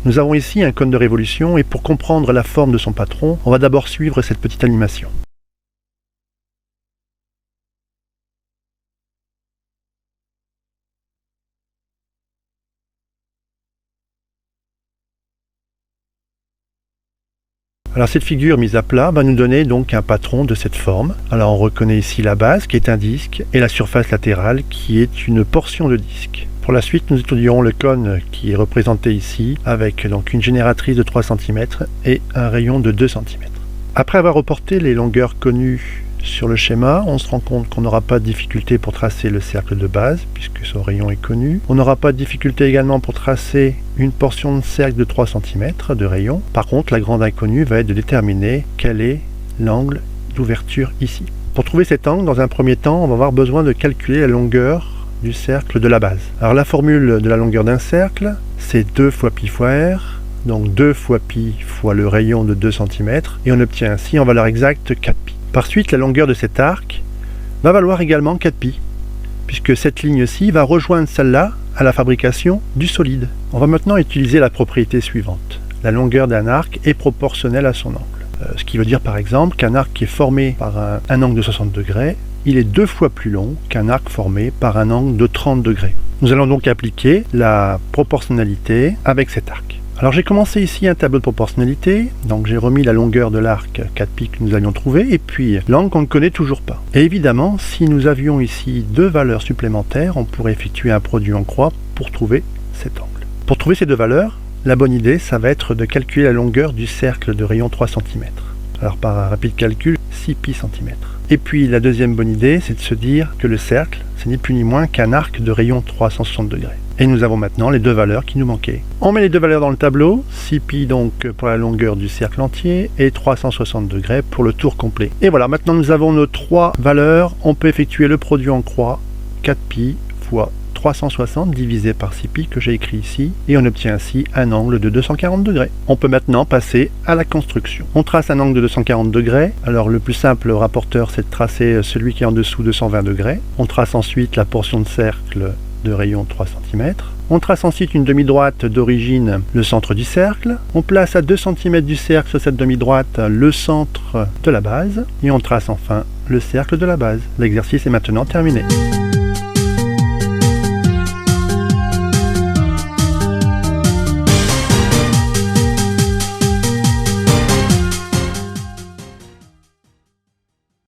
Nous avons ici un cône de révolution et pour comprendre la forme de son patron, on va d'abord suivre cette petite animation. Alors cette figure mise à plat va nous donner donc un patron de cette forme. Alors on reconnaît ici la base qui est un disque et la surface latérale qui est une portion de disque. Pour la suite, nous étudierons le cône qui est représenté ici avec donc une génératrice de 3 cm et un rayon de 2 cm. Après avoir reporté les longueurs connues sur le schéma, on se rend compte qu'on n'aura pas de difficulté pour tracer le cercle de base puisque son rayon est connu. On n'aura pas de difficulté également pour tracer une portion de cercle de 3 cm de rayon. Par contre, la grande inconnue va être de déterminer quel est l'angle d'ouverture ici. Pour trouver cet angle, dans un premier temps, on va avoir besoin de calculer la longueur du cercle de la base. Alors la formule de la longueur d'un cercle, c'est 2 fois pi fois r, donc 2 fois pi fois le rayon de 2 cm, et on obtient ainsi en valeur exacte 4 pi. Par suite, la longueur de cet arc va valoir également 4 pi, puisque cette ligne-ci va rejoindre celle-là à la fabrication du solide. On va maintenant utiliser la propriété suivante. La longueur d'un arc est proportionnelle à son angle. Ce qui veut dire par exemple qu'un arc qui est formé par un angle de 60 degrés, il est 2 fois plus long qu'un arc formé par un angle de 30 degrés. Nous allons donc appliquer la proportionnalité avec cet arc. Alors j'ai commencé ici un tableau de proportionnalité, donc j'ai remis la longueur de l'arc 4 pi que nous avions trouvé, et puis l'angle qu'on ne connaît toujours pas. Et évidemment, si nous avions ici 2 valeurs supplémentaires, on pourrait effectuer un produit en croix pour trouver cet angle. Pour trouver ces 2 valeurs, la bonne idée, ça va être de calculer la longueur du cercle de rayon 3 cm. Alors par un rapide calcul, 6 pi cm. Et puis la deuxième bonne idée, c'est de se dire que le cercle, ce n'est plus ni moins qu'un arc de rayon 360 degrés. Et nous avons maintenant les 2 valeurs qui nous manquaient. On met les 2 valeurs dans le tableau, 6 pi donc pour la longueur du cercle entier et 360 degrés pour le tour complet. Et voilà, maintenant nous avons nos 3 valeurs, on peut effectuer le produit en croix, 4 pi fois 360 divisé par 6 pi que j'ai écrit ici, et on obtient ainsi un angle de 240 degrés. On peut maintenant passer à la construction. On trace un angle de 240 degrés, alors le plus simple rapporteur c'est de tracer celui qui est en dessous de 120 degrés. On trace ensuite la portion de cercle de rayon 3 cm. On trace ensuite une demi-droite d'origine, le centre du cercle. On place à 2 cm du cercle sur cette demi-droite le centre de la base. Et on trace enfin le cercle de la base. L'exercice est maintenant terminé.